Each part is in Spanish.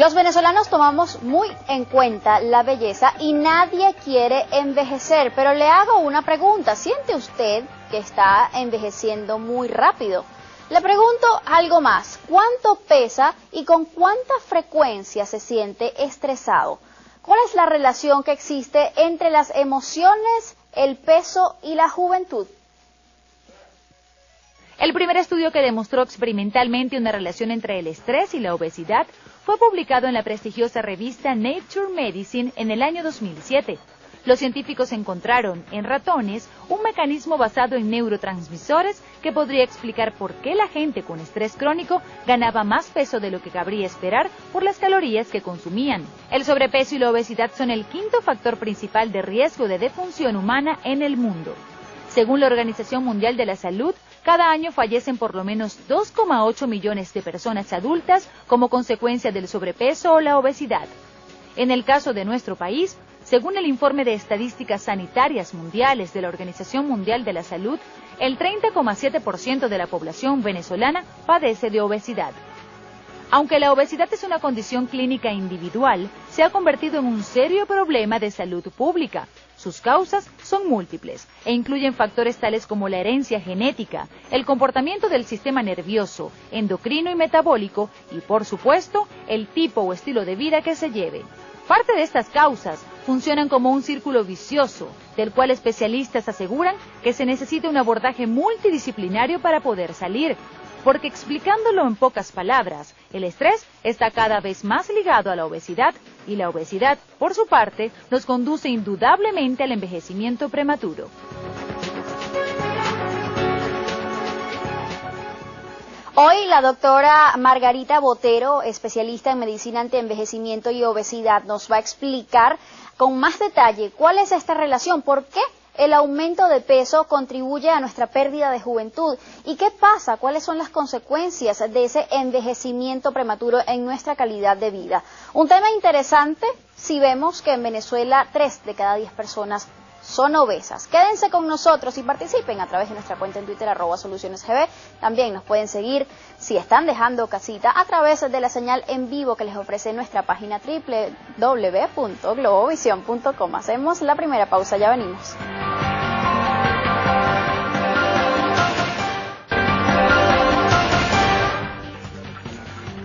Los venezolanos tomamos muy en cuenta la belleza y nadie quiere envejecer, pero le hago una pregunta. ¿Siente usted que está envejeciendo muy rápido? Le pregunto algo más. ¿Cuánto pesa y con cuánta frecuencia se siente estresado? ¿Cuál es la relación que existe entre las emociones, el peso y la juventud? El primer estudio que demostró experimentalmente una relación entre el estrés y la obesidad fue publicado en la prestigiosa revista Nature Medicine en el año 2007. Los científicos encontraron en ratones un mecanismo basado en neurotransmisores que podría explicar por qué la gente con estrés crónico ganaba más peso de lo que cabría esperar por las calorías que consumían. El sobrepeso y la obesidad son el quinto factor principal de riesgo de defunción humana en el mundo. Según la Organización Mundial de la Salud, cada año fallecen por lo menos 2,8 millones de personas adultas como consecuencia del sobrepeso o la obesidad. En el caso de nuestro país, según el informe de Estadísticas Sanitarias Mundiales de la Organización Mundial de la Salud, el 30,7% de la población venezolana padece de obesidad. Aunque la obesidad es una condición clínica individual, se ha convertido en un serio problema de salud pública. Sus causas son múltiples e incluyen factores tales como la herencia genética, el comportamiento del sistema nervioso, endocrino y metabólico y, por supuesto, el tipo o estilo de vida que se lleve. Parte de estas causas funcionan como un círculo vicioso, del cual especialistas aseguran que se necesita un abordaje multidisciplinario para poder salir, porque explicándolo en pocas palabras, el estrés está cada vez más ligado a la obesidad y la obesidad, por su parte, nos conduce indudablemente al envejecimiento prematuro. Hoy la doctora Margarita Botero, especialista en medicina antienvejecimiento y obesidad, nos va a explicar con más detalle cuál es esta relación, por qué el aumento de peso contribuye a nuestra pérdida de juventud y qué pasa, cuáles son las consecuencias de ese envejecimiento prematuro en nuestra calidad de vida. Un tema interesante si vemos que en Venezuela 3 de cada 10 personas son obesas. Quédense con nosotros y participen a través de nuestra cuenta en Twitter @solucionesgb. También nos pueden seguir si están dejando casita a través de la señal en vivo que les ofrece nuestra página www.globovision.com. Hacemos la primera pausa, ya venimos.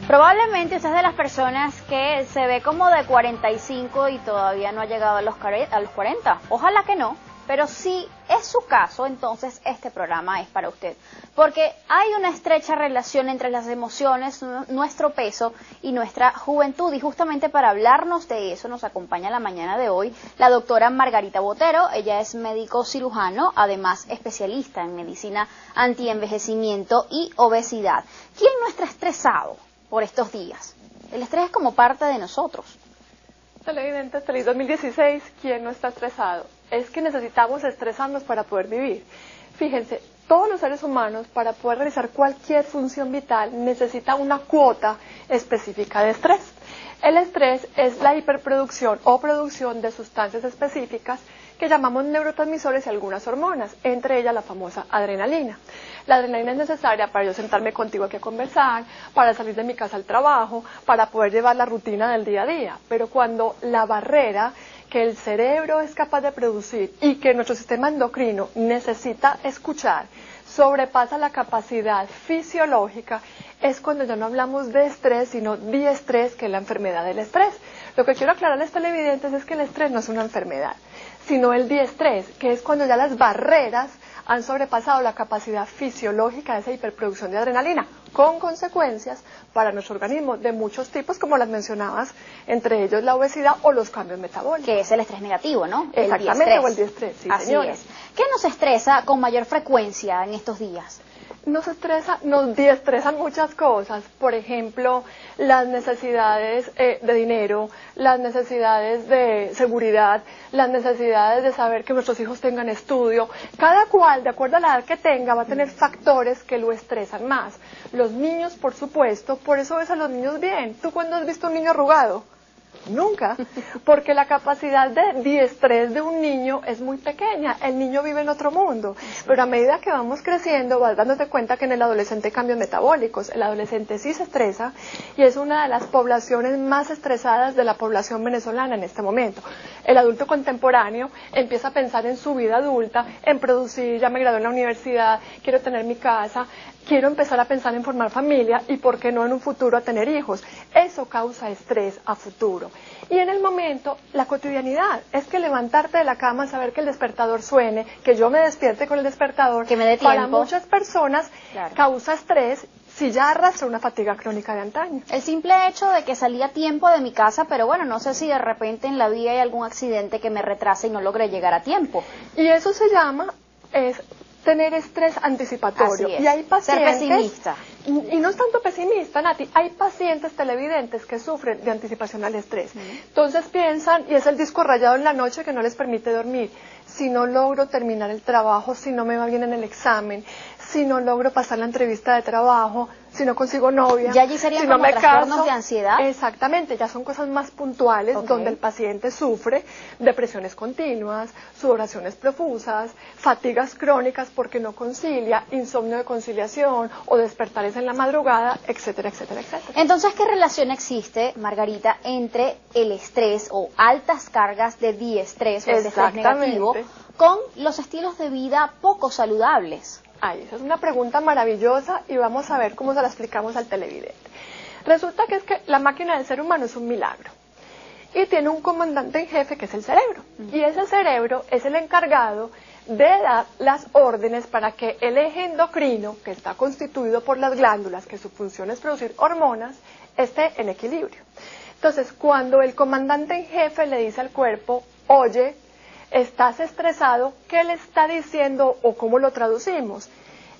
Probablemente usted es de las personas que se ve como de 45 y todavía no ha llegado a los 40. Ojalá que no, pero si es su caso, entonces este programa es para usted. Porque hay una estrecha relación entre las emociones, nuestro peso y nuestra juventud. Y justamente para hablarnos de eso nos acompaña la mañana de hoy la doctora Margarita Botero. Ella es médico cirujano, además especialista en medicina antienvejecimiento y obesidad. ¿Quién no está estresado por estos días? El estrés es como parte de nosotros. Televidentes, feliz 2016, ¿quién no está estresado? Es que necesitamos estresarnos para poder vivir. Fíjense, todos los seres humanos para poder realizar cualquier función vital necesitan una cuota específica de estrés. El estrés es la hiperproducción o producción de sustancias específicas que llamamos neurotransmisores y algunas hormonas, entre ellas la famosa adrenalina. La adrenalina es necesaria para yo sentarme contigo aquí a conversar, para salir de mi casa al trabajo, para poder llevar la rutina del día a día. Pero cuando la barrera que el cerebro es capaz de producir y que nuestro sistema endocrino necesita escuchar sobrepasa la capacidad fisiológica, es cuando ya no hablamos de estrés, sino diestrés, que es la enfermedad del estrés. Lo que quiero aclarar a los televidentes es que el estrés no es una enfermedad, sino el diestrés, que es cuando ya las barreras han sobrepasado la capacidad fisiológica de esa hiperproducción de adrenalina, con consecuencias para nuestro organismo de muchos tipos, como las mencionabas, entre ellos la obesidad o los cambios metabólicos. Que es el estrés negativo, ¿no? Exactamente, o el diestrés, sí, así señores. es. ¿Qué nos estresa con mayor frecuencia en estos días? Nos diestrezan muchas cosas, por ejemplo, las necesidades de dinero, las necesidades de seguridad, las necesidades de saber que nuestros hijos tengan estudio. Cada cual, de acuerdo a la edad que tenga, va a tener factores que lo estresan más. Los niños, por supuesto, por eso ves a los niños bien. ¿Tú cuándo has visto un niño arrugado? Nunca, porque la capacidad de diestrés de un niño es muy pequeña, el niño vive en otro mundo, pero a medida que vamos creciendo vas dándote cuenta que en el adolescente hay cambios metabólicos, el adolescente sí se estresa y es una de las poblaciones más estresadas de la población venezolana en este momento. El adulto contemporáneo empieza a pensar en su vida adulta, en producir, ya me gradué en la universidad, quiero tener mi casa, quiero empezar a pensar en formar familia y por qué no en un futuro a tener hijos. Eso causa estrés a futuro. Y en el momento, la cotidianidad, es que levantarte de la cama, saber que el despertador suene, que yo me despierte con el despertador, que me dé tiempo. Para muchas personas causa estrés si ya arrastra una fatiga crónica de antaño. El simple hecho de que salí a tiempo de mi casa, pero bueno, no sé si de repente en la vía hay algún accidente que me retrase y no logre llegar a tiempo. Y eso se llama, tener estrés anticipatorio. Así es. Y hay pacientes, ser pesimista. Y no es tanto pesimista, Nati, hay pacientes televidentes que sufren de anticipación al estrés. Entonces piensan, y es el disco rayado en la noche que no les permite dormir, si no logro terminar el trabajo, si no me va bien en el examen, si no logro pasar la entrevista de trabajo, si no consigo novia, ya allí serían si como no me trastornos caso. de ansiedad. Exactamente, ya son cosas más puntuales donde el paciente sufre depresiones continuas, sudoraciones profusas, fatigas crónicas porque no concilia, insomnio de conciliación o despertares en la madrugada, etcétera, etcétera, etcétera. Entonces, ¿qué relación existe, Margarita, entre el estrés o altas cargas de diestrés o el estrés negativo con los estilos de vida poco saludables? Ay, esa es una pregunta maravillosa y vamos a ver cómo se la explicamos al televidente. Resulta que es que la máquina del ser humano es un milagro y tiene un comandante en jefe que es el cerebro. Y ese cerebro es el encargado de dar las órdenes para que el eje endocrino, que está constituido por las glándulas, que su función es producir hormonas, esté en equilibrio. Entonces, cuando el comandante en jefe le dice al cuerpo, oye, ¿estás estresado? ¿Qué le está diciendo o cómo lo traducimos?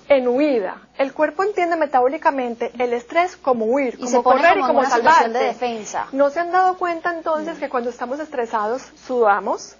En huida. El cuerpo entiende metabólicamente el estrés como huir, y como correr y como salvarte. De defensa. ¿No se han dado cuenta entonces que cuando estamos estresados sudamos,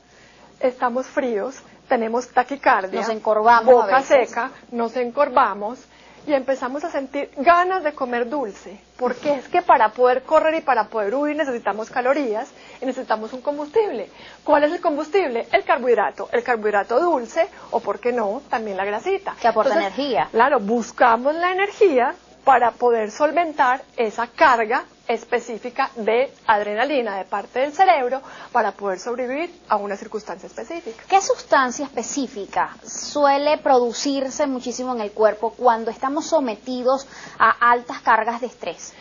estamos fríos, tenemos taquicardia, nos encorvamos, boca seca, nos encorvamos y empezamos a sentir ganas de comer dulce? Porque es que para poder correr y para poder huir necesitamos calorías y necesitamos un combustible. ¿Cuál es el combustible? El carbohidrato dulce o, ¿por qué no?, también la grasita. Que aporta energía. Claro, buscamos la energía para poder solventar esa carga específica de adrenalina de parte del cerebro para poder sobrevivir a una circunstancia específica. ¿Qué sustancia específica suele producirse muchísimo en el cuerpo cuando estamos sometidos a altas cargas de estrés?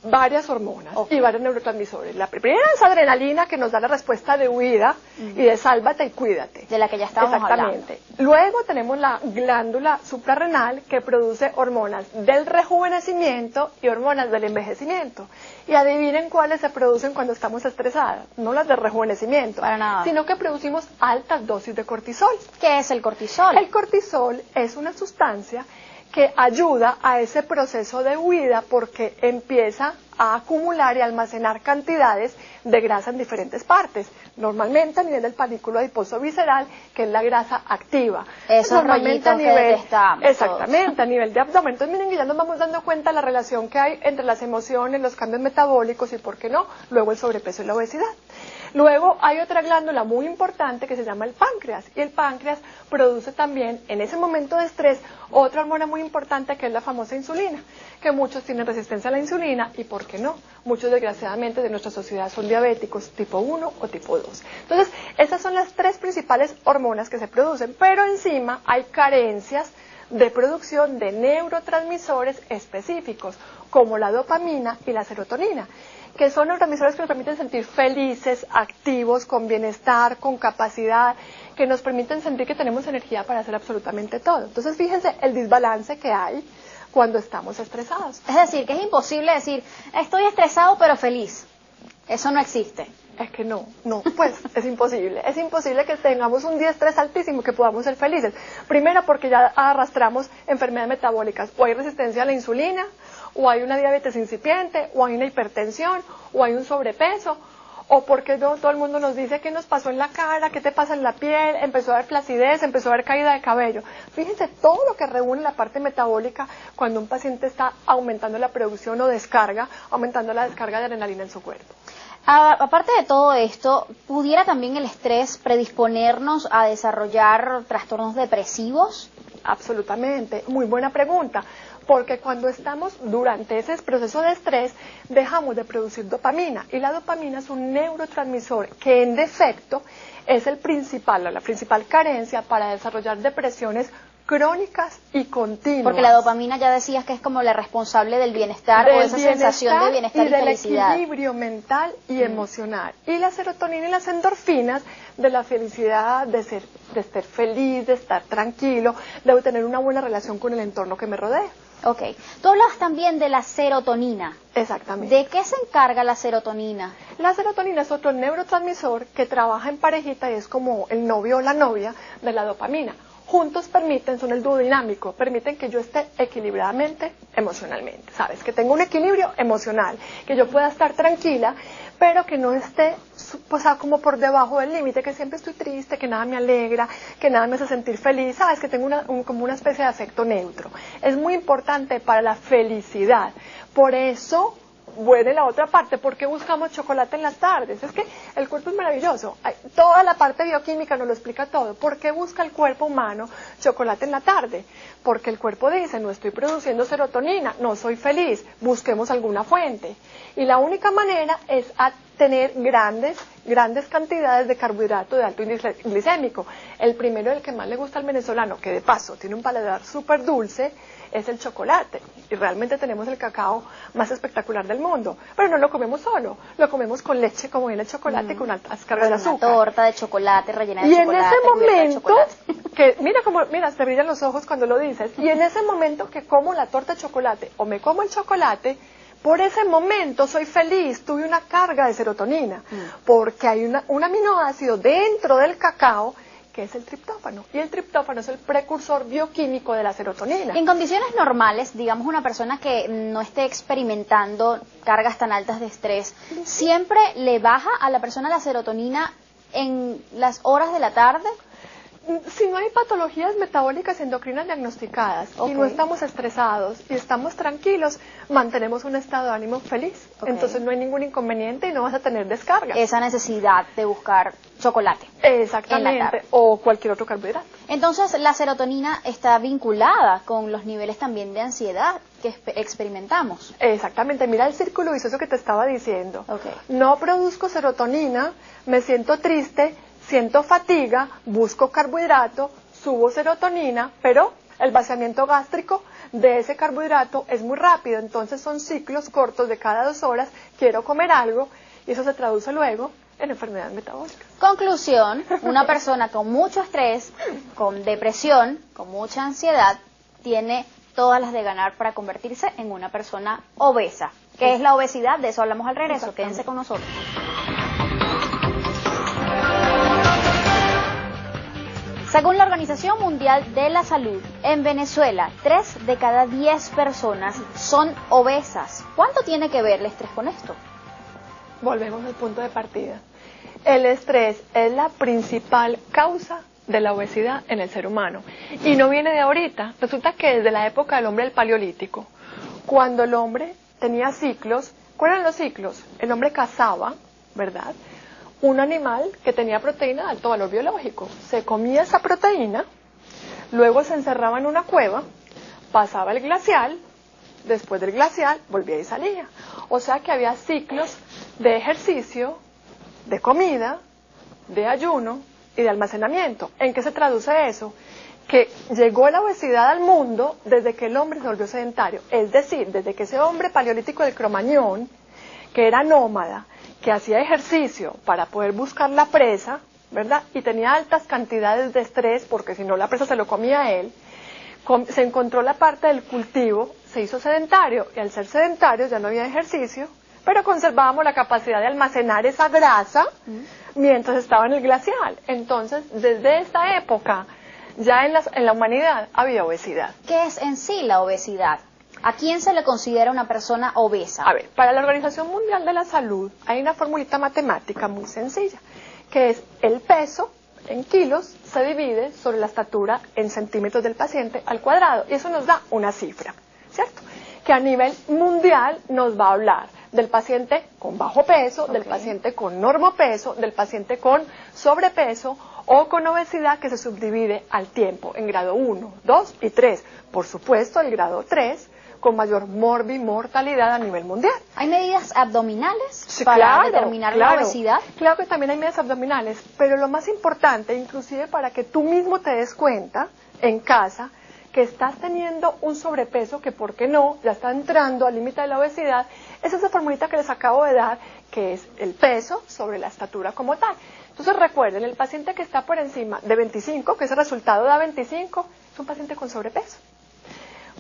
Varias hormonas y varios neurotransmisores. La primera es adrenalina, que nos da la respuesta de huida y de sálvate y cuídate. De la que ya estábamos hablando. Luego tenemos la glándula suprarrenal, que produce hormonas del rejuvenecimiento y hormonas del envejecimiento. Y adivinen cuáles se producen cuando estamos estresadas. No las del rejuvenecimiento, para nada, sino que producimos altas dosis de cortisol. ¿Qué es el cortisol? El cortisol es una sustancia que ayuda a ese proceso de huida porque empieza a acumular y almacenar cantidades de grasa en diferentes partes, normalmente a nivel del panículo adiposo visceral, que es la grasa activa. Esos rollitos que detestamos. Exactamente, todos. A nivel de abdomen. Entonces miren que ya nos vamos dando cuenta de la relación que hay entre las emociones, los cambios metabólicos y, ¿por qué no?, luego el sobrepeso y la obesidad. Luego hay otra glándula muy importante que se llama el páncreas, y el páncreas produce también en ese momento de estrés otra hormona muy importante, que es la famosa insulina, que muchos tienen resistencia a la insulina y, ¿por qué no?, muchos desgraciadamente de nuestra sociedad son diabéticos tipo 1 o tipo 2. Entonces, esas son las tres principales hormonas que se producen, pero encima hay carencias de producción de neurotransmisores específicos, como la dopamina y la serotonina, que son neurotransmisores que nos permiten sentir felices, activos, con bienestar, con capacidad, que nos permiten sentir que tenemos energía para hacer absolutamente todo. Entonces, fíjense el desbalance que hay cuando estamos estresados. Es decir, que es imposible decir, estoy estresado pero feliz. Eso no existe. Es que no, pues es imposible. Es imposible que tengamos un día de estrés altísimo que podamos ser felices. Primero porque ya arrastramos enfermedades metabólicas, o hay resistencia a la insulina, o hay una diabetes incipiente, o hay una hipertensión, o hay un sobrepeso, o porque no, todo el mundo nos dice qué nos pasó en la cara, qué te pasa en la piel, empezó a haber flacidez, empezó a haber caída de cabello. Fíjense todo lo que reúne la parte metabólica cuando un paciente está aumentando la producción o descarga, aumentando la descarga de adrenalina en su cuerpo. Aparte de todo esto, ¿pudiera también el estrés predisponernos a desarrollar trastornos depresivos? Absolutamente, muy buena pregunta, porque cuando estamos durante ese proceso de estrés dejamos de producir dopamina y la dopamina es un neurotransmisor que en defecto es la principal carencia para desarrollar depresiones crónicas y continuas. Porque la dopamina ya decías que es como la responsable del bienestar o esa sensación de bienestar y felicidad. Del equilibrio mental y emocional. Y la serotonina y las endorfinas de la felicidad, de estar feliz, de estar tranquilo, de tener una buena relación con el entorno que me rodea. Ok. Tú hablas también de la serotonina. Exactamente. ¿De qué se encarga la serotonina? La serotonina es otro neurotransmisor que trabaja en parejita y es como el novio o la novia de la dopamina. Juntos son el dúo dinámico, permiten que yo esté equilibradamente emocionalmente, ¿sabes? Que tenga un equilibrio emocional, que yo pueda estar tranquila, pero que no esté como por debajo del límite, que siempre estoy triste, que nada me alegra, que nada me hace sentir feliz, ¿sabes? Que tengo como una especie de afecto neutro. Es muy importante para la felicidad, por eso... Bueno, la otra parte, ¿por qué buscamos chocolate en las tardes? Es que el cuerpo es maravilloso, toda la parte bioquímica nos lo explica todo. ¿Por qué busca el cuerpo humano chocolate en la tarde? Porque el cuerpo dice, no estoy produciendo serotonina, no soy feliz, busquemos alguna fuente. Y la única manera es tener grandes cantidades de carbohidrato de alto índice glicémico. El primero, el que más le gusta al venezolano, que de paso tiene un paladar súper dulce, es el chocolate. Y realmente tenemos el cacao más espectacular del mundo. Pero no lo comemos solo, lo comemos con leche, como viene el chocolate, con altas cargas de azúcar. Una torta de chocolate rellena de y chocolate. Y en ese momento, que mira, te brillan los ojos cuando lo dices, y en ese momento que como la torta de chocolate o me como el chocolate, por ese momento soy feliz, tuve una carga de serotonina, porque hay un aminoácido dentro del cacao que es el triptófano, y el triptófano es el precursor bioquímico de la serotonina. En condiciones normales, digamos una persona que no esté experimentando cargas tan altas de estrés, ¿siempre le baja a la persona la serotonina en las horas de la tarde? Si no hay patologías metabólicas endocrinas diagnosticadas y no estamos estresados y estamos tranquilos, mantenemos un estado de ánimo feliz. Entonces no hay ningún inconveniente y no vas a tener descarga. Esa necesidad de buscar chocolate. Exactamente, o cualquier otro carbohidrato. Entonces la serotonina está vinculada con los niveles también de ansiedad que experimentamos. Exactamente, mira el círculo vicioso que te estaba diciendo. No produzco serotonina, me siento triste, siento fatiga, busco carbohidrato, subo serotonina, pero el vaciamiento gástrico de ese carbohidrato es muy rápido, entonces son ciclos cortos de cada 2 horas, quiero comer algo y eso se traduce luego en enfermedades metabólicas. Conclusión, una persona con mucho estrés, con depresión, con mucha ansiedad, tiene todas las de ganar para convertirse en una persona obesa. ¿Qué es la obesidad? De eso hablamos al regreso, quédense con nosotros. Según la Organización Mundial de la Salud, en Venezuela, 3 de cada 10 personas son obesas. ¿Cuánto tiene que ver el estrés con esto? Volvemos al punto de partida. El estrés es la principal causa de la obesidad en el ser humano. Y no viene de ahorita. Resulta que desde la época del hombre del Paleolítico, cuando el hombre tenía ciclos, ¿cuáles eran los ciclos? El hombre cazaba, ¿verdad?, un animal que tenía proteína de alto valor biológico. Se comía esa proteína, luego se encerraba en una cueva, pasaba el glacial, después del glacial volvía y salía. O sea que había ciclos de ejercicio, de comida, de ayuno y de almacenamiento. ¿En qué se traduce eso? Que llegó la obesidad al mundo desde que el hombre se volvió sedentario. Es decir, desde que ese hombre paleolítico del Cromañón, que era nómada, que hacía ejercicio para poder buscar la presa, ¿verdad? Y tenía altas cantidades de estrés, porque si no la presa se lo comía a él, se encontró la parte del cultivo, se hizo sedentario, y al ser sedentario ya no había ejercicio, pero conservábamos la capacidad de almacenar esa grasa mientras estaba en el glacial. Entonces, desde esta época, ya en la humanidad había obesidad. ¿Qué es en sí la obesidad? ¿A quién se le considera una persona obesa? A ver, para la Organización Mundial de la Salud hay una formulita matemática muy sencilla, que es el peso en kilos se divide sobre la estatura en centímetros del paciente al cuadrado, y eso nos da una cifra, ¿cierto? Que a nivel mundial nos va a hablar del paciente con bajo peso, del Ok. paciente con normopeso, del paciente con sobrepeso o con obesidad, que se subdivide al tiempo en grado 1, 2 y 3. Por supuesto, el grado 3 con mayor mortalidad a nivel mundial. ¿Hay medidas abdominales Sí, para claro, determinar la claro. obesidad? Claro que también hay medidas abdominales, pero lo más importante, inclusive para que tú mismo te des cuenta en casa, que estás teniendo un sobrepeso que, ¿por qué no?, ya está entrando al límite de la obesidad, es esa formulita que les acabo de dar, que es el peso sobre la estatura como tal. Entonces recuerden, el paciente que está por encima de 25, que ese resultado da 25, es un paciente con sobrepeso.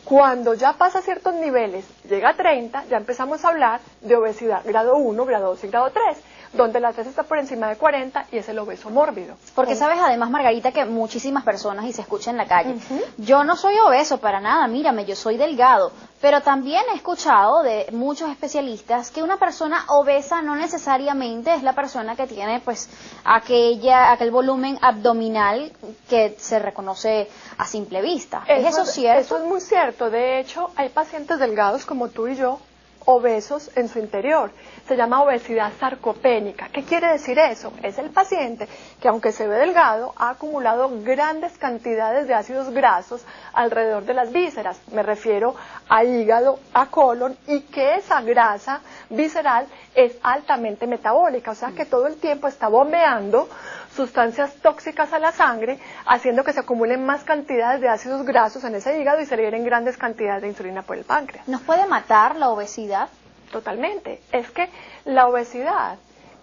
Cuando ya pasa ciertos niveles, llega a 30, ya empezamos a hablar de obesidad grado 1, grado 2 y grado 3, donde la 3 está por encima de 40 y es el obeso mórbido. Porque sabes además, Margarita, que muchísimas personas, y se escucha en la calle, yo no soy obeso para nada, mírame, yo soy delgado, pero también he escuchado de muchos especialistas que una persona obesa no necesariamente es la persona que tiene pues aquel volumen abdominal que se reconoce a simple vista. ¿Es eso cierto? Eso es muy cierto. De hecho, hay pacientes delgados como tú y yo, obesos en su interior. Se llama obesidad sarcopénica. ¿Qué quiere decir eso? Es el paciente que, aunque se ve delgado, ha acumulado grandes cantidades de ácidos grasos alrededor de las vísceras. Me refiero a hígado, a colon, y que esa grasa visceral es altamente metabólica, o sea que todo el tiempo está bombeando sustancias tóxicas a la sangre, haciendo que se acumulen más cantidades de ácidos grasos en ese hígado y se liberen grandes cantidades de insulina por el páncreas. ¿Nos puede matar la obesidad? Totalmente. Es que la obesidad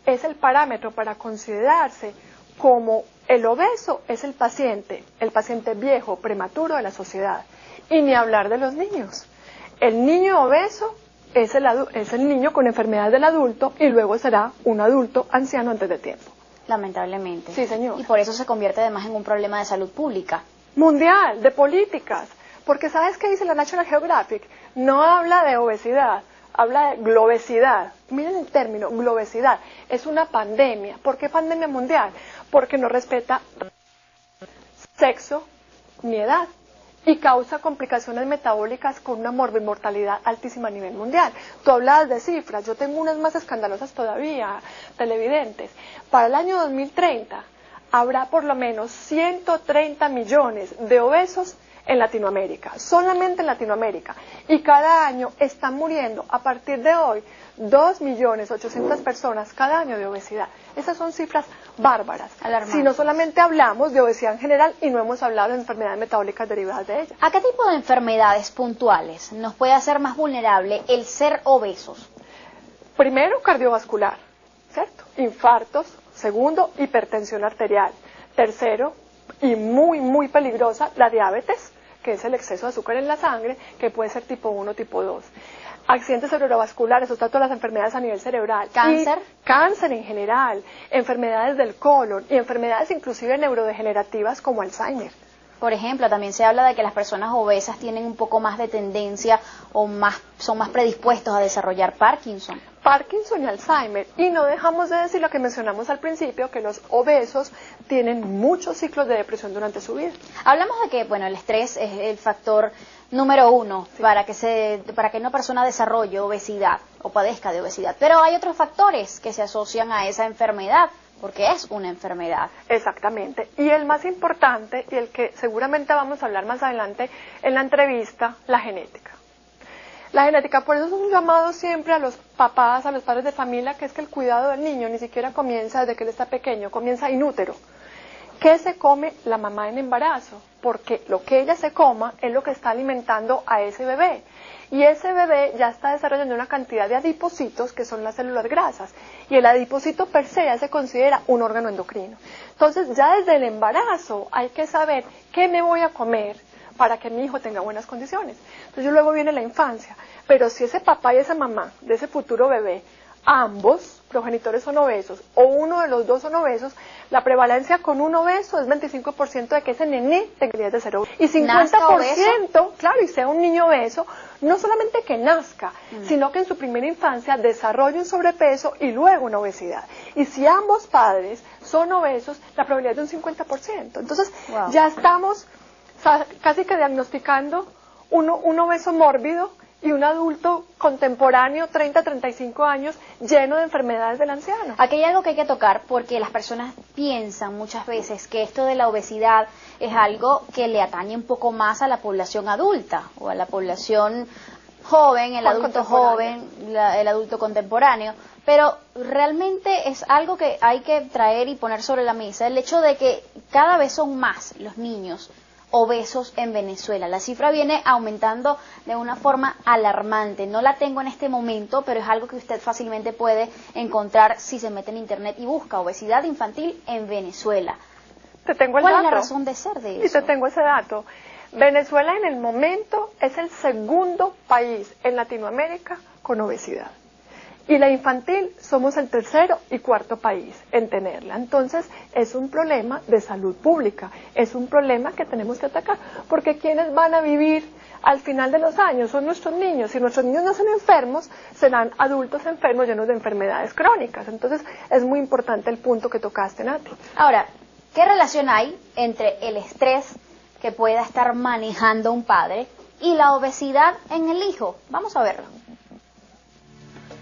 es el parámetro para considerarse como el obeso es el paciente viejo, prematuro de la sociedad. Y ni hablar de los niños. El niño obeso es el niño con enfermedad del adulto y luego será un adulto anciano antes de tiempo. Lamentablemente. Sí, señor. Y por eso se convierte además en un problema de salud pública. Mundial, de políticas. Porque ¿sabes qué dice la National Geographic? No habla de obesidad, habla de globesidad. Miren el término, globesidad. Es una pandemia. ¿Por qué pandemia mundial? Porque no respeta sexo ni edad y causa complicaciones metabólicas con una morbimortalidad altísima a nivel mundial. Tú hablabas de cifras, yo tengo unas más escandalosas todavía, televidentes. Para el año 2030 habrá por lo menos 130 millones de obesos en Latinoamérica, solamente en Latinoamérica, y cada año están muriendo a partir de hoy 2.800.000 personas cada año de obesidad. Esas son cifras bárbaras. Alarmantes. Si no solamente hablamos de obesidad en general y no hemos hablado de enfermedades metabólicas derivadas de ella. ¿A qué tipo de enfermedades puntuales nos puede hacer más vulnerable el ser obesos? Primero, cardiovascular, ¿cierto? Infartos. Segundo, hipertensión arterial. Tercero, y muy peligrosa, la diabetes, que es el exceso de azúcar en la sangre, que puede ser tipo 1 o tipo 2. Accidentes cerebrovasculares, o sea, todas las enfermedades a nivel cerebral. ¿Cáncer? Y cáncer en general, enfermedades del colon y enfermedades inclusive neurodegenerativas como Alzheimer. Por ejemplo, también se habla de que las personas obesas tienen un poco más de tendencia o son más predispuestos a desarrollar Parkinson. Parkinson y Alzheimer. Y no dejamos de decir lo que mencionamos al principio, que los obesos tienen muchos ciclos de depresión durante su vida. Hablamos de que, bueno, el estrés es el factor número 1 para que una persona desarrolle obesidad o padezca de obesidad. Pero hay otros factores que se asocian a esa enfermedad, porque es una enfermedad. Exactamente. Y el más importante, y el que seguramente vamos a hablar más adelante en la entrevista, la genética. La genética, por eso es un llamado siempre a los papás, a los padres de familia, que es que el cuidado del niño ni siquiera comienza desde que él está pequeño, comienza in útero. ¿Qué se come la mamá en embarazo? Porque lo que ella se coma es lo que está alimentando a ese bebé. Y ese bebé ya está desarrollando una cantidad de adipocitos, que son las células grasas. Y el adipocito per se ya se considera un órgano endocrino. Entonces, ya desde el embarazo hay que saber qué me voy a comer para que mi hijo tenga buenas condiciones. Entonces, luego viene la infancia. Pero si ese papá y esa mamá de ese futuro bebé, ambos progenitores son obesos o uno de los dos son obesos, la prevalencia con un obeso es 25% de que ese nené tenga de ser obeso. Y 50%, claro, y sea un niño obeso, no solamente que nazca, sino que en su primera infancia desarrolle un sobrepeso y luego una obesidad. Y si ambos padres son obesos, la probabilidad es de un 50%. Entonces, ya estamos casi que diagnosticando un obeso mórbido y un adulto contemporáneo, 30, 35 años, lleno de enfermedades del anciano. Aquí hay algo que hay que tocar porque las personas piensan muchas veces que esto de la obesidad es algo que le atañe un poco más a la población adulta o a la población joven, el adulto joven, el adulto contemporáneo, pero realmente es algo que hay que traer y poner sobre la mesa, el hecho de que cada vez son más los niños obesos en Venezuela. La cifra viene aumentando de una forma alarmante. No la tengo en este momento, pero es algo que usted fácilmente puede encontrar si se mete en internet y busca obesidad infantil en Venezuela. Te tengo el ¿Cuál dato? es la razón de ser de eso? Sí, te tengo ese dato. Venezuela en el momento es el segundo país en Latinoamérica con obesidad. Y la infantil somos el tercero y cuarto país en tenerla. Entonces es un problema de salud pública, es un problema que tenemos que atacar, porque quienes van a vivir al final de los años son nuestros niños. Si nuestros niños no son enfermos, serán adultos enfermos llenos de enfermedades crónicas. Entonces es muy importante el punto que tocaste, Nati. Ahora, ¿qué relación hay entre el estrés que pueda estar manejando un padre y la obesidad en el hijo? Vamos a verlo.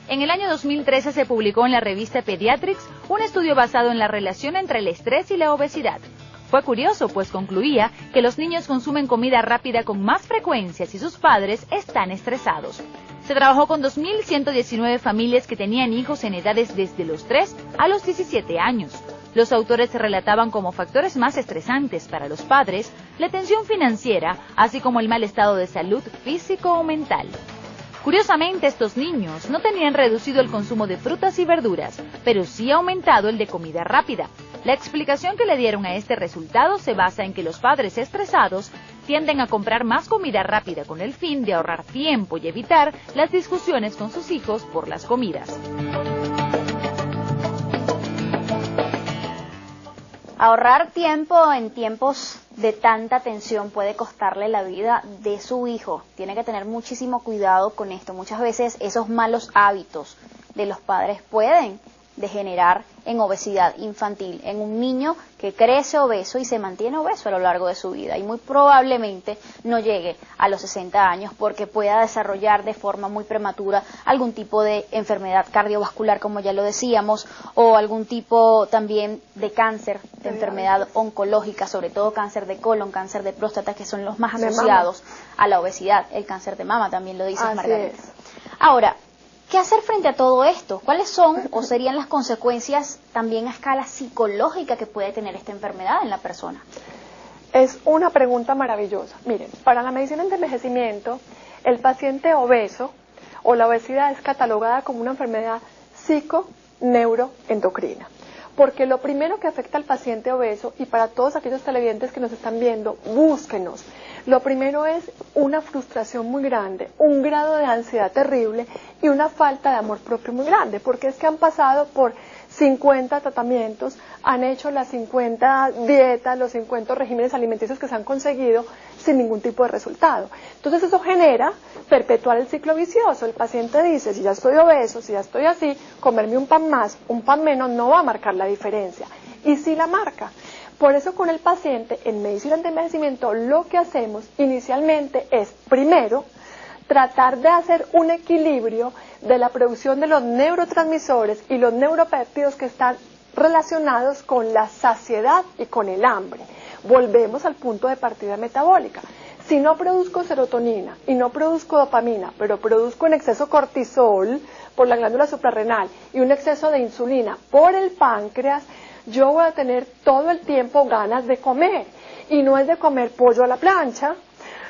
En el año 2013 se publicó en la revista Pediatrics un estudio basado en la relación entre el estrés y la obesidad. Fue curioso, pues concluía que los niños consumen comida rápida con más frecuencia si sus padres están estresados. Se trabajó con 2.119 familias que tenían hijos en edades desde los 3 a los 17 años. Los autores relataban como factores más estresantes para los padres la tensión financiera, así como el mal estado de salud físico o mental. Curiosamente, estos niños no tenían reducido el consumo de frutas y verduras, pero sí aumentado el de comida rápida. La explicación que le dieron a este resultado se basa en que los padres estresados tienden a comprar más comida rápida con el fin de ahorrar tiempo y evitar las discusiones con sus hijos por las comidas. Ahorrar tiempo en tiempos de tanta tensión puede costarle la vida de su hijo. Tiene que tener muchísimo cuidado con esto. Muchas veces esos malos hábitos de los padres pueden degenerar en obesidad infantil, en un niño que crece obeso y se mantiene obeso a lo largo de su vida y muy probablemente no llegue a los 60 años porque pueda desarrollar de forma muy prematura algún tipo de enfermedad cardiovascular, como ya lo decíamos, o algún tipo también de cáncer, de enfermedad oncológica, sobre todo cáncer de colon, cáncer de próstata, que son los más asociados a la obesidad. El cáncer de mama también lo dices, Margarita. Ahora, ¿qué hacer frente a todo esto? ¿Cuáles son o serían las consecuencias también a escala psicológica que puede tener esta enfermedad en la persona? Es una pregunta maravillosa. Miren, para la medicina de envejecimiento, el paciente obeso o la obesidad es catalogada como una enfermedad psico-neuroendocrina. Porque lo primero que afecta al paciente obeso, y para todos aquellos televidentes que nos están viendo, búsquenos. Lo primero es una frustración muy grande, un grado de ansiedad terrible y una falta de amor propio muy grande, porque es que han pasado por 50 tratamientos, han hecho las 50 dietas, los 50 regímenes alimenticios que se han conseguido sin ningún tipo de resultado. Entonces eso genera perpetuar el ciclo vicioso. El paciente dice, si ya estoy obeso, si ya estoy así, comerme un pan más, un pan menos no va a marcar la diferencia. Y sí la marca. Por eso con el paciente, en medicina de envejecimiento, lo que hacemos inicialmente es, primero, tratar de hacer un equilibrio de la producción de los neurotransmisores y los neuropéptidos que están relacionados con la saciedad y con el hambre. Volvemos al punto de partida metabólica. Si no produzco serotonina y no produzco dopamina, pero produzco en exceso cortisol por la glándula suprarrenal y un exceso de insulina por el páncreas, yo voy a tener todo el tiempo ganas de comer. Y no es de comer pollo a la plancha,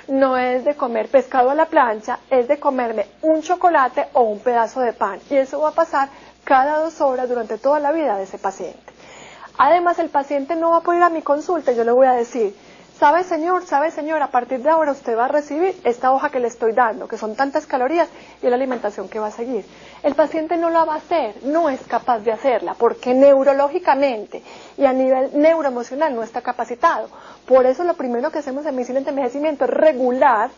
no es de comer pescado a la plancha, es de comerme un chocolate o un pedazo de pan. Y eso va a pasar cada 2 horas durante toda la vida de ese paciente. Además, el paciente no va a poder ir a mi consulta, yo le voy a decir, sabe señor, a partir de ahora usted va a recibir esta hoja que le estoy dando, que son tantas calorías y es la alimentación que va a seguir. El paciente no la va a hacer, no es capaz de hacerla, porque neurológicamente y a nivel neuroemocional no está capacitado. Por eso lo primero que hacemos en medicina de envejecimiento es regular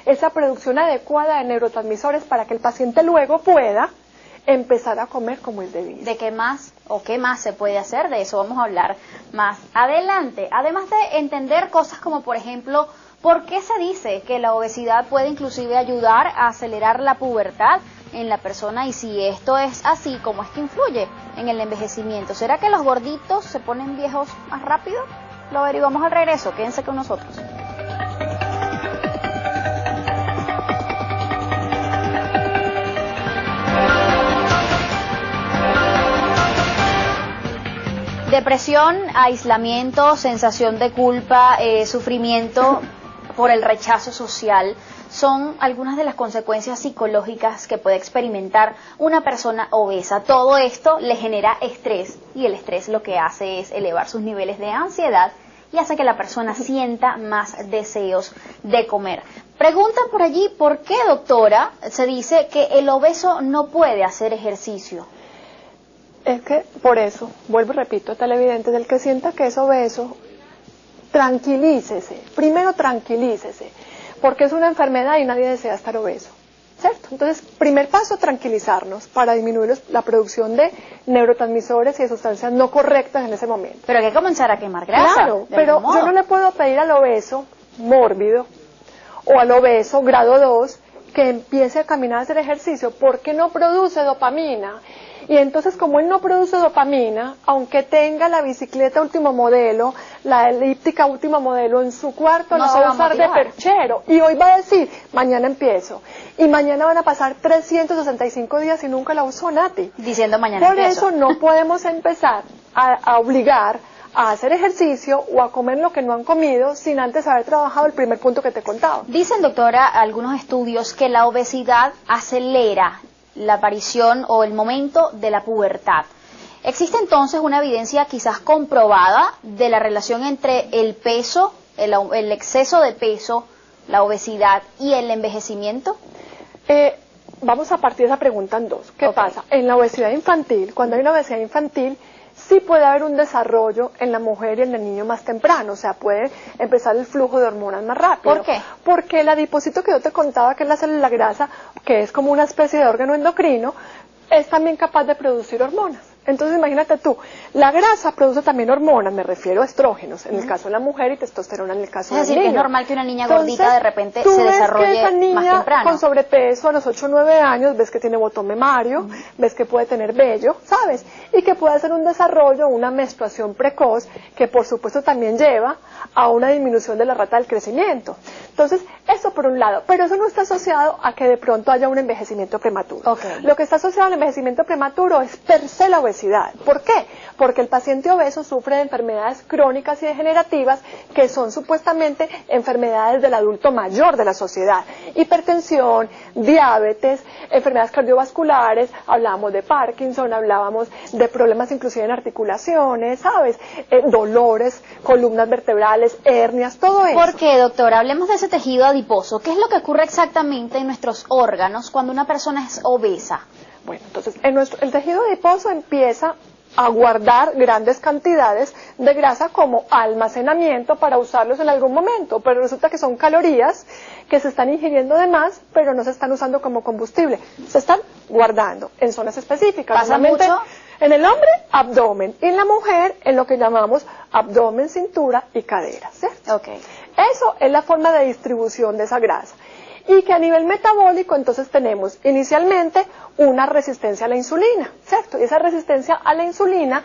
esa producción adecuada de neurotransmisores para que el paciente luego pueda empezar a comer como es debido. ¿De qué más o qué más se puede hacer? De eso vamos a hablar más adelante. Además de entender cosas como, por ejemplo, ¿Por qué se dice que la obesidad puede inclusive ayudar a acelerar la pubertad en la persona? Y si esto es así, ¿cómo es que influye en el envejecimiento? ¿Será que los gorditos se ponen viejos más rápido? Lo averiguamos al regreso, quédense con nosotros. Depresión, aislamiento, sensación de culpa, sufrimiento por el rechazo social son algunas de las consecuencias psicológicas que puede experimentar una persona obesa. Todo esto le genera estrés y el estrés lo que hace es elevar sus niveles de ansiedad y hace que la persona sienta más deseos de comer. Preguntan por allí, ¿por qué, doctora, se dice que el obeso no puede hacer ejercicio? Es que, por eso, vuelvo y repito, televidentes, del que sienta que es obeso, tranquilícese, primero tranquilícese, porque es una enfermedad y nadie desea estar obeso, ¿cierto? Entonces, primer paso, tranquilizarnos para disminuir la producción de neurotransmisores y de sustancias no correctas en ese momento. Pero hay que comenzar a quemar grasa. Claro, pero yo no le puedo pedir al obeso mórbido o al obeso grado 2 que empiece a caminar a hacer ejercicio porque no produce dopamina. Y entonces, como él no produce dopamina, aunque tenga la bicicleta último modelo, la elíptica último modelo en su cuarto, no la va a usar de perchero. Y hoy va a decir, mañana empiezo. Y mañana van a pasar 365 días y nunca la usó, Nati. Diciendo mañana Por empiezo. eso no podemos empezar a obligar a hacer ejercicio o a comer lo que no han comido sin antes haber trabajado el primer punto que te he contado. Dicen, doctora, algunos estudios que la obesidad acelera la aparición o el momento de la pubertad. ¿Existe entonces una evidencia quizás comprobada de la relación entre el peso, el exceso de peso, la obesidad y el envejecimiento? Vamos a partir de esa pregunta en dos. ¿Qué pasa? En la obesidad infantil, cuando hay una obesidad infantil, sí puede haber un desarrollo en la mujer y en el niño más temprano, o sea, puede empezar el flujo de hormonas más rápido. ¿Por qué? Porque el adipocito que yo te contaba, que es la célula grasa, que es como una especie de órgano endocrino, es también capaz de producir hormonas. Entonces imagínate tú, la grasa produce también hormonas, me refiero a estrógenos, en el caso de la mujer y testosterona en el caso del niño. Es decir, que es normal que una niña gordita Entonces, de repente se desarrolle que esa niña más temprano. Con sobrepeso a los 8 o 9 años, ves que tiene botón mamario, ves que puede tener vello, ¿sabes? Y que puede hacer un desarrollo, una menstruación precoz, que por supuesto también lleva a una disminución de la rata del crecimiento. Entonces, eso por un lado, pero eso no está asociado a que de pronto haya un envejecimiento prematuro. Okay. Lo que está asociado al envejecimiento prematuro es per se la obesidad. ¿Por qué? Porque el paciente obeso sufre de enfermedades crónicas y degenerativas que son supuestamente enfermedades del adulto mayor de la sociedad. Hipertensión, diabetes, enfermedades cardiovasculares, hablábamos de Parkinson, hablábamos de problemas inclusive en articulaciones, ¿sabes? Dolores, columnas vertebrales, hernias, todo eso. ¿Por qué, doctora? Hablemos de ese tejido adiposo. ¿Qué es lo que ocurre exactamente en nuestros órganos cuando una persona es obesa? Bueno, entonces el tejido adiposo empieza a guardar grandes cantidades de grasa como almacenamiento para usarlos en algún momento, pero resulta que son calorías que se están ingiriendo de más, pero no se están usando como combustible, se están guardando en zonas específicas. ¿Pasa mucho? En el hombre, abdomen, y en la mujer, en lo que llamamos abdomen, cintura y cadera, ¿cierto? Okay. Eso es la forma de distribución de esa grasa. Y que a nivel metabólico entonces tenemos inicialmente una resistencia a la insulina, ¿cierto? Y esa resistencia a la insulina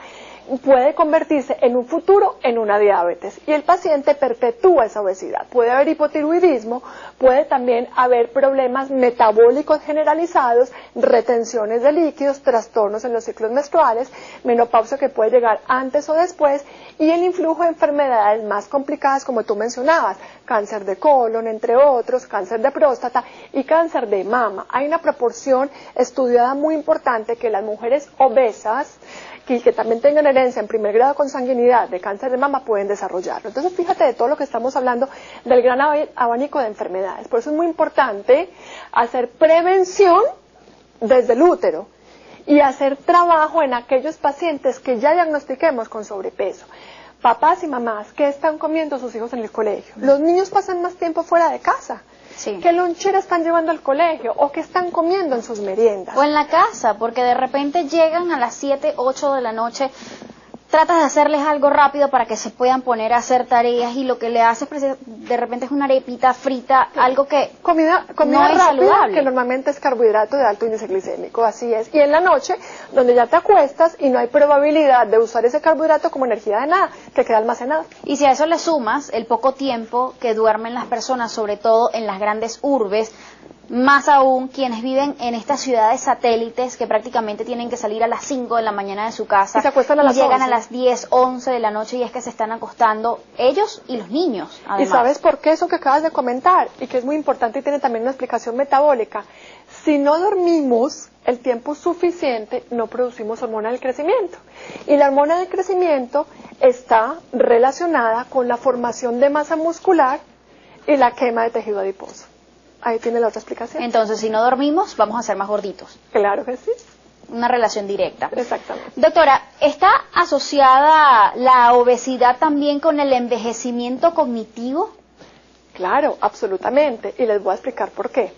puede convertirse en un futuro en una diabetes y el paciente perpetúa esa obesidad. Puede haber hipotiroidismo, puede también haber problemas metabólicos generalizados, retenciones de líquidos, trastornos en los ciclos menstruales, menopausia que puede llegar antes o después y el influjo de enfermedades más complicadas como tú mencionabas, cáncer de colon, entre otros, cáncer de próstata y cáncer de mama. Hay una proporción estudiada muy importante que las mujeres obesas que también tengan herencia en primer grado con sanguinidad de cáncer de mama pueden desarrollarlo. Entonces fíjate de todo lo que estamos hablando del gran abanico de enfermedades. Por eso es muy importante hacer prevención desde el útero y hacer trabajo en aquellos pacientes que ya diagnostiquemos con sobrepeso. Papás y mamás, ¿qué están comiendo sus hijos en el colegio? Los niños pasan más tiempo fuera de casa. Sí. ¿Qué lonchera están llevando al colegio? ¿O qué están comiendo en sus meriendas? O en la casa, porque de repente llegan a las 7, 8 de la noche tratas de hacerles algo rápido para que se puedan poner a hacer tareas y lo que le haces de repente es una arepita frita, algo que comida no es rápida, saludable. que normalmente es carbohidrato de alto índice glicémico, así es. Y en la noche, donde ya te acuestas y no hay probabilidad de usar ese carbohidrato como energía de nada, que queda almacenado. Y si a eso le sumas el poco tiempo que duermen las personas, sobre todo en las grandes urbes, más aún quienes viven en estas ciudades satélites que prácticamente tienen que salir a las 5 de la mañana de su casa y se acuestan a y las llegan 11. a las 10, 11 de la noche y es que se están acostando ellos y los niños, además. ¿Y sabes por qué eso que acabas de comentar? Y que es muy importante y tiene también una explicación metabólica. Si no dormimos el tiempo suficiente, no producimos hormona del crecimiento. Y la hormona del crecimiento está relacionada con la formación de masa muscular y la quema de tejido adiposo. Ahí tiene la otra explicación. Entonces, si no dormimos, vamos a ser más gorditos. Claro que sí. Una relación directa. Exactamente. Doctora, ¿está asociada la obesidad también con el envejecimiento cognitivo? Claro, absolutamente. Y les voy a explicar por qué.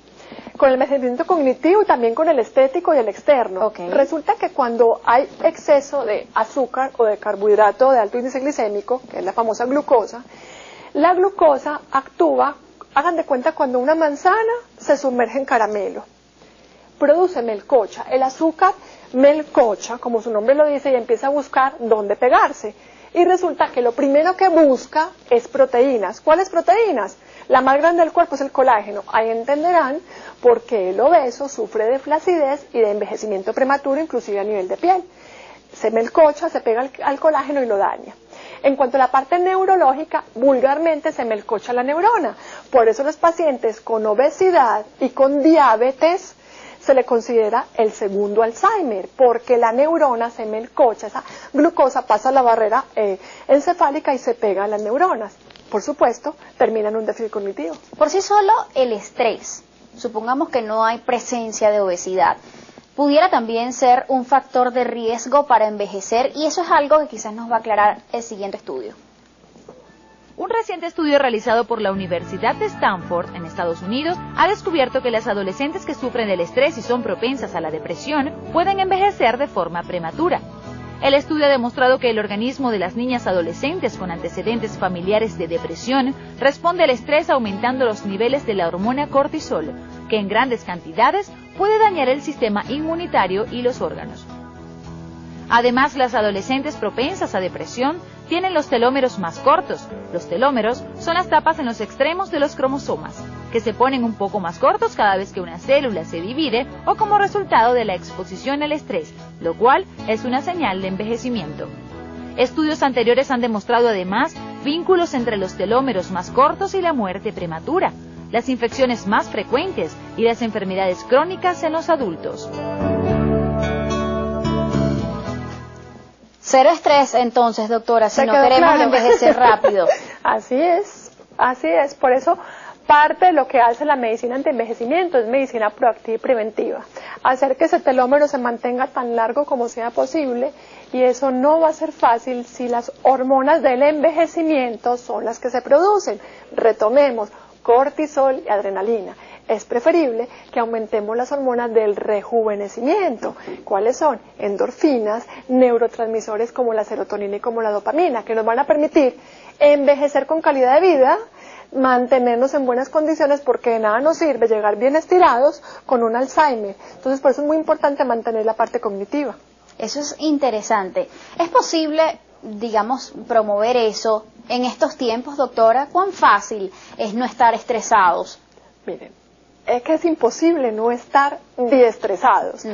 Con el envejecimiento cognitivo y también con el estético y el externo. Okay. Resulta que cuando hay exceso de azúcar o de carbohidrato de alto índice glicémico, que es la famosa glucosa, la glucosa actúa. Hagan de cuenta cuando una manzana se sumerge en caramelo, produce melcocha. El azúcar melcocha, como su nombre lo dice, y empieza a buscar dónde pegarse. Y resulta que lo primero que busca es proteínas. ¿Cuáles proteínas? La más grande del cuerpo es el colágeno. Ahí entenderán por qué el obeso sufre de flacidez y de envejecimiento prematuro, inclusive a nivel de piel. Se melcocha, se pega al colágeno y lo daña. En cuanto a la parte neurológica, vulgarmente se melcocha la neurona. Por eso los pacientes con obesidad y con diabetes se le considera el segundo Alzheimer, porque la neurona se melcocha, esa glucosa pasa la barrera encefálica y se pega a las neuronas. Por supuesto, termina en un déficit cognitivo. Por sí solo el estrés, supongamos que no hay presencia de obesidad, pudiera también ser un factor de riesgo para envejecer, y eso es algo que quizás nos va a aclarar el siguiente estudio. Un reciente estudio realizado por la Universidad de Stanford, en Estados Unidos, ha descubierto que las adolescentes que sufren del estrés y son propensas a la depresión pueden envejecer de forma prematura. El estudio ha demostrado que el organismo de las niñas adolescentes con antecedentes familiares de depresión responde al estrés aumentando los niveles de la hormona cortisol, que en grandes cantidades puede dañar el sistema inmunitario y los órganos. Además, las adolescentes propensas a depresión tienen los telómeros más cortos. Los telómeros son las tapas en los extremos de los cromosomas, que se ponen un poco más cortos cada vez que una célula se divide o como resultado de la exposición al estrés, lo cual es una señal de envejecimiento. Estudios anteriores han demostrado además vínculos entre los telómeros más cortos y la muerte prematura, las infecciones más frecuentes y las enfermedades crónicas en los adultos. Cero estrés entonces, doctora, si ¿Te no quedó queremos claro? envejecer rápido. Así es. Por eso parte de lo que hace la medicina antienvejecimiento es medicina proactiva y preventiva. Hacer que ese telómero se mantenga tan largo como sea posible, y eso no va a ser fácil si las hormonas del envejecimiento son las que se producen. Retomemos, cortisol y adrenalina. Es preferible que aumentemos las hormonas del rejuvenecimiento. ¿Cuáles son? Endorfinas, neurotransmisores como la serotonina y como la dopamina, que nos van a permitir envejecer con calidad de vida, mantenernos en buenas condiciones, porque de nada nos sirve llegar bien estirados con un Alzheimer. Entonces, por eso es muy importante mantener la parte cognitiva. Eso es interesante. ¿Es posible, digamos, promover eso en estos tiempos, doctora? ¿Cuán fácil es no estar estresados? Miren, es que es imposible no estar diestresados,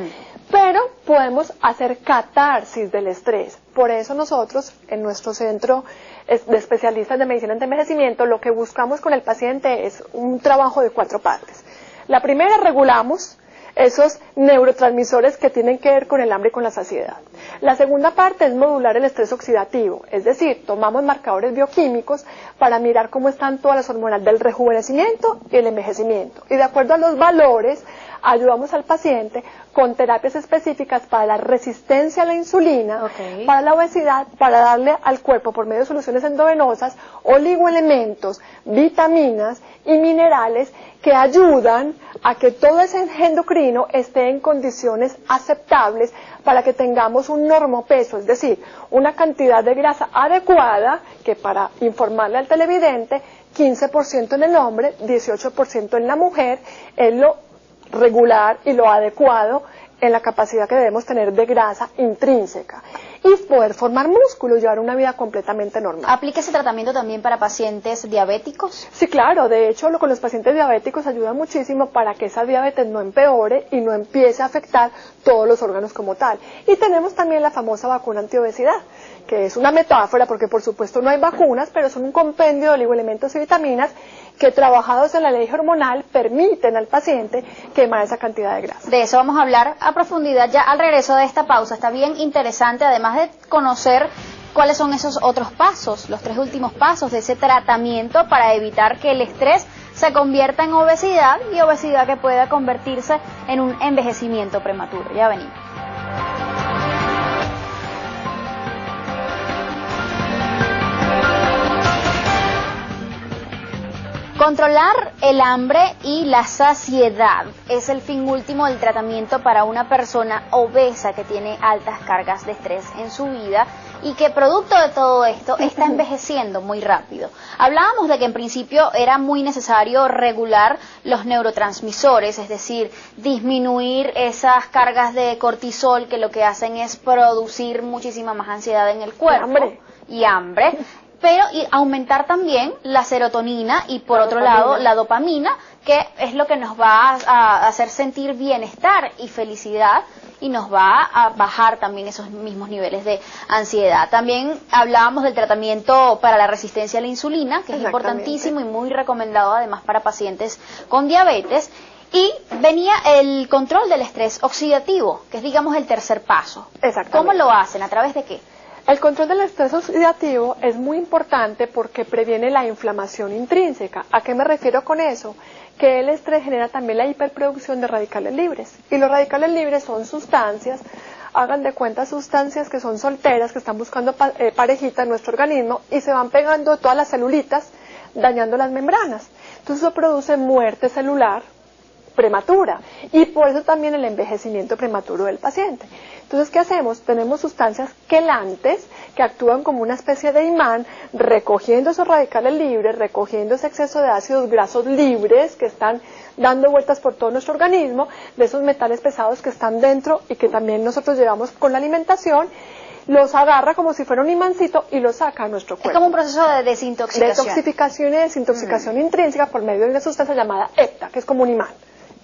pero podemos hacer catarsis del estrés. Por eso nosotros, en nuestro centro de especialistas de medicina antienvejecimiento, lo que buscamos con el paciente es un trabajo de 4 partes. La primera, regulamos esos neurotransmisores que tienen que ver con el hambre y con la saciedad. La segunda parte es modular el estrés oxidativo, es decir, tomamos marcadores bioquímicos para mirar cómo están todas las hormonas del rejuvenecimiento y el envejecimiento. Y de acuerdo a los valores, ayudamos al paciente con terapias específicas para la resistencia a la insulina, para la obesidad, para darle al cuerpo por medio de soluciones endovenosas oligoelementos, vitaminas y minerales que ayudan a que todo ese endocrino esté en condiciones aceptables para que tengamos un normopeso, es decir, una cantidad de grasa adecuada, que para informarle al televidente, 15% en el hombre, 18% en la mujer, es lo regular y lo adecuado en la capacidad que debemos tener de grasa intrínseca y poder formar músculo y llevar una vida completamente normal. ¿Aplica ese tratamiento también para pacientes diabéticos? Sí, claro, de hecho con los pacientes diabéticos ayuda muchísimo para que esa diabetes no empeore y no empiece a afectar todos los órganos como tal. Y tenemos también la famosa vacuna antiobesidad, que es una metáfora porque por supuesto no hay vacunas, pero son un compendio de oligoelementos y vitaminas que trabajados en la ley hormonal permiten al paciente quemar esa cantidad de grasa. De eso vamos a hablar a profundidad ya al regreso de esta pausa. Está bien interesante, además de conocer cuáles son esos otros pasos, los 3 últimos pasos de ese tratamiento para evitar que el estrés se convierta en obesidad y obesidad que pueda convertirse en un envejecimiento prematuro. Ya venimos. Controlar el hambre y la saciedad es el fin último del tratamiento para una persona obesa que tiene altas cargas de estrés en su vida y que producto de todo esto está envejeciendo muy rápido. Hablábamos de que en principio era muy necesario regular los neurotransmisores, es decir, disminuir esas cargas de cortisol que lo que hacen es producir muchísima más ansiedad en el cuerpo y hambre. Pero y aumentar también la serotonina y por otro lado la dopamina, que es lo que nos va a hacer sentir bienestar y felicidad y nos va a bajar también esos mismos niveles de ansiedad. También hablábamos del tratamiento para la resistencia a la insulina, que es importantísimo y muy recomendado además para pacientes con diabetes. Y venía el control del estrés oxidativo, que es digamos el tercer paso. ¿Cómo lo hacen? ¿A través de qué? El control del estrés oxidativo es muy importante porque previene la inflamación intrínseca. ¿A qué me refiero con eso? Que el estrés genera también la hiperproducción de radicales libres. Y los radicales libres son sustancias, hagan de cuenta sustancias que son solteras, que están buscando parejita en nuestro organismo y se van pegando todas las celulitas, dañando las membranas. Entonces eso produce muerte celular prematura y por eso también el envejecimiento prematuro del paciente. Entonces, ¿qué hacemos? Tenemos sustancias quelantes que actúan como una especie de imán, recogiendo esos radicales libres, recogiendo ese exceso de ácidos grasos libres que están dando vueltas por todo nuestro organismo, de esos metales pesados que están dentro y que también nosotros llevamos con la alimentación, los agarra como si fuera un imancito y los saca a nuestro cuerpo. Es como un proceso de desintoxicación. Detoxificación y desintoxicación intrínseca por medio de una sustancia llamada hepta, que es como un imán.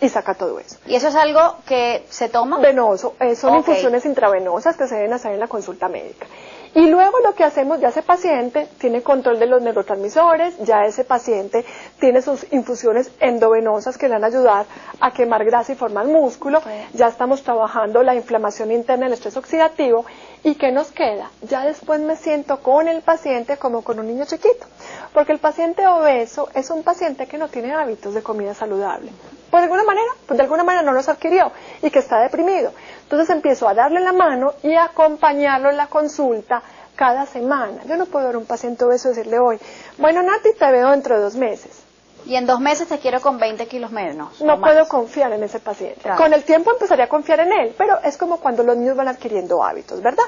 Y saca todo eso. ¿Y eso es algo que se toma? Venoso, son infusiones intravenosas que se deben hacer en la consulta médica. Y luego lo que hacemos, ya ese paciente tiene control de los neurotransmisores, ya ese paciente tiene sus infusiones endovenosas que le van a ayudar a quemar grasa y formar músculo, ya estamos trabajando la inflamación interna, el estrés oxidativo, ¿y qué nos queda? Ya después me siento con el paciente como con un niño chiquito, porque el paciente obeso es un paciente que no tiene hábitos de comida saludable. Pues de alguna manera no los adquirió y que está deprimido. Entonces empiezo a darle la mano y a acompañarlo en la consulta cada semana. Yo no puedo ver a un paciente obeso y decirle hoy, bueno Nati, te veo dentro de 2 meses. Y en 2 meses te quiero con 20 kilos menos. No puedo confiar en ese paciente. Claro. Con el tiempo empezaría a confiar en él, pero es como cuando los niños van adquiriendo hábitos, ¿verdad?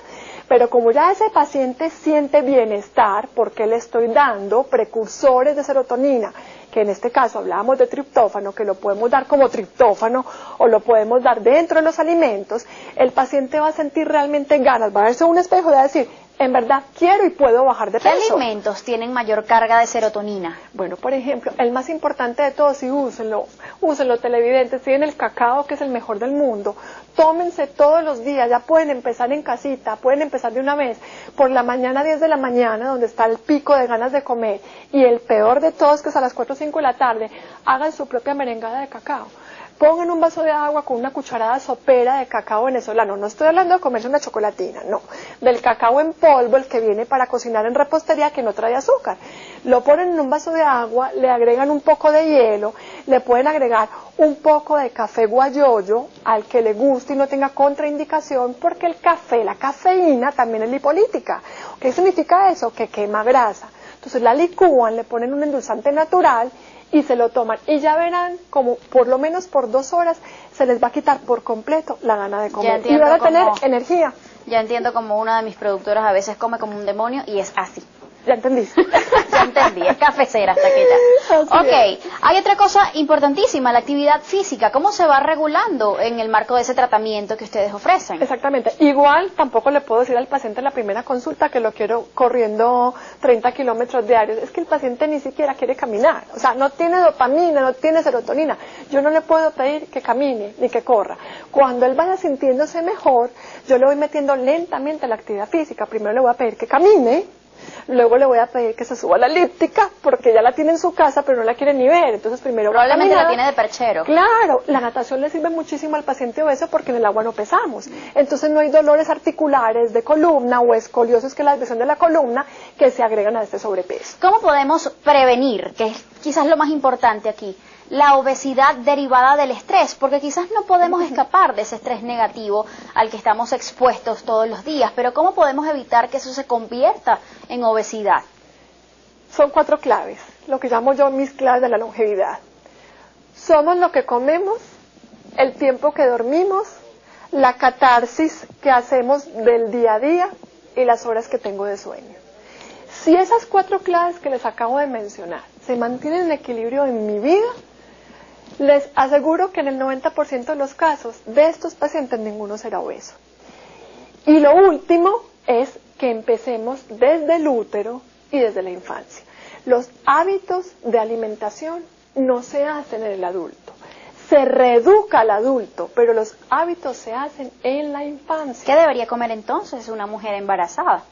Pero como ya ese paciente siente bienestar, porque le estoy dando precursores de serotonina, que en este caso hablábamos de triptófano, que lo podemos dar como triptófano o lo podemos dar dentro de los alimentos, el paciente va a sentir realmente ganas, va a verse un espejo y va a decir, en verdad quiero y puedo bajar de peso. ¿Qué alimentos tienen mayor carga de serotonina? Bueno, por ejemplo, el más importante de todos, y úsenlo televidentes, tienen el cacao, que es el mejor del mundo. Tómense todos los días, ya pueden empezar en casita, pueden empezar de una vez, por la mañana, 10 de la mañana, donde está el pico de ganas de comer, y el peor de todos, que es a las 4 o 5 de la tarde, hagan su propia merengada de cacao. pongan un vaso de agua con una cucharada sopera de cacao venezolano. No estoy hablando de comerse una chocolatina, no. Del cacao en polvo, el que viene para cocinar en repostería, que no trae azúcar. Lo ponen en un vaso de agua, le agregan un poco de hielo, le pueden agregar un poco de café guayoyo al que le guste y no tenga contraindicación, porque el café, la cafeína también es lipolítica. ¿Qué significa eso? Que quema grasa. Entonces la licúan, le ponen un endulzante natural y se lo toman. Y ya verán como por lo menos por 2 horas se les va a quitar por completo la gana de comer. Y van a tener energía. Ya entiendo como una de mis productoras a veces come como un demonio y es así. ¿Ya entendiste? Ya entendí, es cafecera hasta que ya. Ok, hay otra cosa importantísima, la actividad física. ¿Cómo se va regulando en el marco de ese tratamiento que ustedes ofrecen? Exactamente. Igual tampoco le puedo decir al paciente en la primera consulta que lo quiero corriendo 30 kilómetros diarios. Es que el paciente ni siquiera quiere caminar. O sea, no tiene dopamina, no tiene serotonina. Yo no le puedo pedir que camine ni que corra. Cuando él vaya sintiéndose mejor, yo le voy metiendo lentamente a la actividad física. Primero le voy a pedir que camine. Luego le voy a pedir que se suba a la elíptica, porque ya la tiene en su casa, pero no la quiere ni ver. Entonces primero probablemente la tiene de perchero. Claro, la natación le sirve muchísimo al paciente obeso porque en el agua no pesamos. Entonces no hay dolores articulares de columna o escoliosis, que es la desviación de la columna, que se agregan a este sobrepeso. ¿Cómo podemos prevenir, que es quizás lo más importante aquí, la obesidad derivada del estrés? Porque quizás no podemos escapar de ese estrés negativo al que estamos expuestos todos los días, pero ¿cómo podemos evitar que eso se convierta en obesidad? Son 4 claves, lo que llamo yo mis claves de la longevidad. Somos lo que comemos, el tiempo que dormimos, la catarsis que hacemos del día a día y las horas que tengo de sueño. Si esas 4 claves que les acabo de mencionar se mantienen en equilibrio en mi vida, les aseguro que en el 90% de los casos de estos pacientes ninguno será obeso. Y lo último es que empecemos desde el útero y desde la infancia. Los hábitos de alimentación no se hacen en el adulto. Se reeduca al adulto, pero los hábitos se hacen en la infancia. ¿Qué debería comer entonces una mujer embarazada?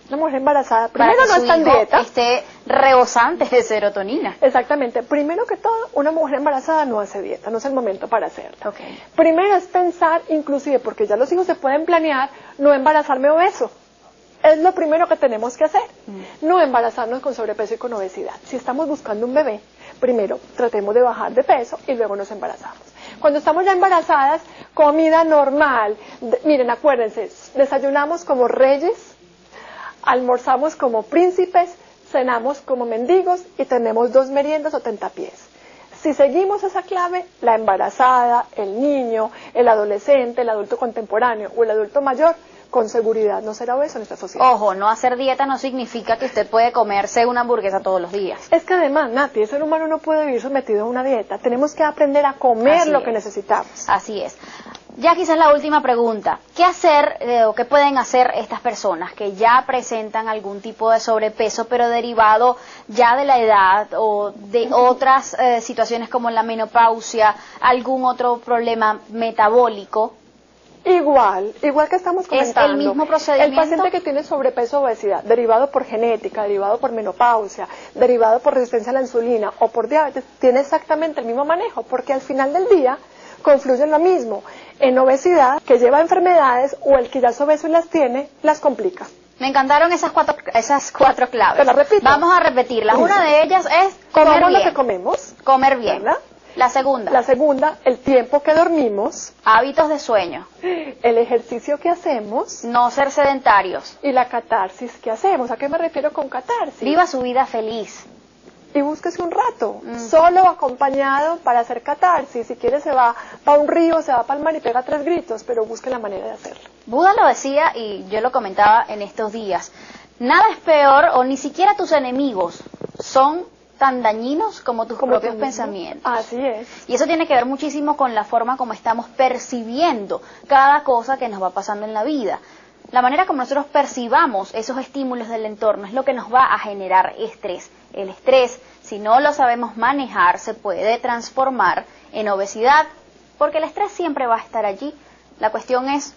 Una mujer embarazada, primero no está en dieta. Esté rebosante de serotonina. Exactamente. Primero que todo, una mujer embarazada no hace dieta, no es el momento para hacerla. Okay. Primero es pensar, inclusive, porque ya los hijos se pueden planear, no embarazarme obeso. Es lo primero que tenemos que hacer. No embarazarnos con sobrepeso y con obesidad. Si estamos buscando un bebé, primero tratemos de bajar de peso y luego nos embarazamos. Cuando estamos ya embarazadas, comida normal. Miren, acuérdense, desayunamos como reyes, almorzamos como príncipes, cenamos como mendigos y tenemos 2 meriendas o tentapiés. Si seguimos esa clave, la embarazada, el niño, el adolescente, el adulto contemporáneo o el adulto mayor, con seguridad no será obeso en esta sociedad. Ojo, no hacer dieta no significa que usted puede comerse una hamburguesa todos los días. Es que además, Nati, el ser humano no puede vivir sometido a una dieta. Tenemos que aprender a comer lo que necesitamos. Así es. Ya quizás la última pregunta. ¿Qué hacer o qué pueden hacer estas personas que ya presentan algún tipo de sobrepeso, pero derivado ya de la edad o de otras situaciones como la menopausia, algún otro problema metabólico? Igual que estamos comentando. ¿Es el mismo procedimiento? El paciente que tiene sobrepeso o obesidad, derivado por genética, derivado por menopausia, derivado por resistencia a la insulina o por diabetes, tiene exactamente el mismo manejo, porque al final del día confluyen lo mismo. En obesidad, que lleva enfermedades, o el que ya es obeso y las tiene, las complica. Me encantaron esas cuatro claves. ¿Te las repito? Vamos a repetirlas. Una de ellas es comer bien. Lo que comemos. Comer bien. ¿Verdad? La segunda. La segunda, el tiempo que dormimos. Hábitos de sueño. El ejercicio que hacemos. No ser sedentarios. Y la catarsis que hacemos. ¿A qué me refiero con catarsis? Viva su vida feliz. Y búsquese un rato, solo o acompañado para hacer catarsis. Si quiere se va para un río, se va para el mar y pega 3 gritos, pero busque la manera de hacerlo. Buda lo decía y yo lo comentaba en estos días. Nada es peor o ni siquiera tus enemigos son tan dañinos como tus propios pensamientos. Así es. Y eso tiene que ver muchísimo con la forma como estamos percibiendo cada cosa que nos va pasando en la vida. La manera como nosotros percibamos esos estímulos del entorno es lo que nos va a generar estrés. El estrés, si no lo sabemos manejar, se puede transformar en obesidad, porque el estrés siempre va a estar allí. La cuestión es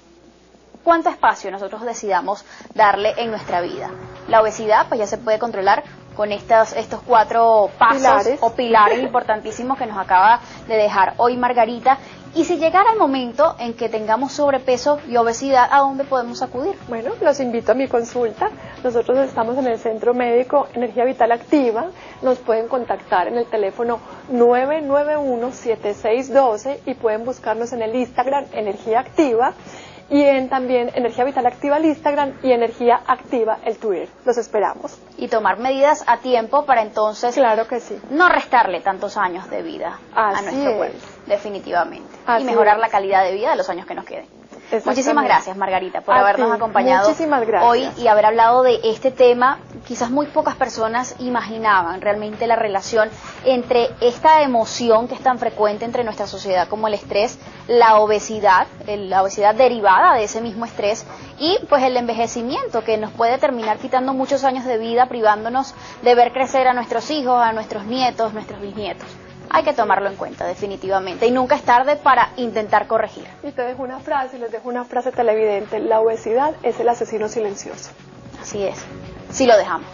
cuánto espacio nosotros decidamos darle en nuestra vida. La obesidad pues ya se puede controlar con estos 4 pasos Pilares. o pilares importantísimos que nos acaba de dejar hoy Margarita. Y si llegara el momento en que tengamos sobrepeso y obesidad, ¿a dónde podemos acudir? Bueno, los invito a mi consulta. Nosotros estamos en el Centro Médico Energía Vital Activa. Nos pueden contactar en el teléfono 991-7612 y pueden buscarnos en el Instagram Energía Activa y también Energía Vital Activa el Instagram y Energía Activa el Twitter. Los esperamos. Y tomar medidas a tiempo para entonces Claro que sí. no restarle tantos años de vida a Así nuestro es. cuerpo, definitivamente, Así y mejorar es. la calidad de vida de los años que nos queden. Exactamente. Muchísimas gracias, Margarita, por A habernos ti. acompañado Muchísimas gracias. hoy y haber hablado de este tema. Quizás muy pocas personas imaginaban realmente la relación entre esta emoción que es tan frecuente entre nuestra sociedad como el estrés, la obesidad derivada de ese mismo estrés y pues el envejecimiento que nos puede terminar quitando muchos años de vida, privándonos de ver crecer a nuestros hijos, a nuestros nietos, nuestros bisnietos. Hay que tomarlo en cuenta, definitivamente, y nunca es tarde para intentar corregir. Y te dejo una frase, les dejo una frase televidente. La obesidad es el asesino silencioso. Así es, si lo dejamos.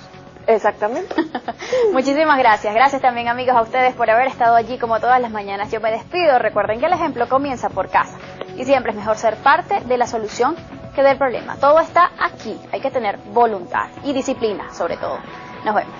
Exactamente. Muchísimas gracias. Gracias también, amigos, a ustedes por haber estado allí como todas las mañanas. Yo me despido. Recuerden que el ejemplo comienza por casa. Y siempre es mejor ser parte de la solución que del problema. Todo está aquí. Hay que tener voluntad y disciplina, sobre todo. Nos vemos.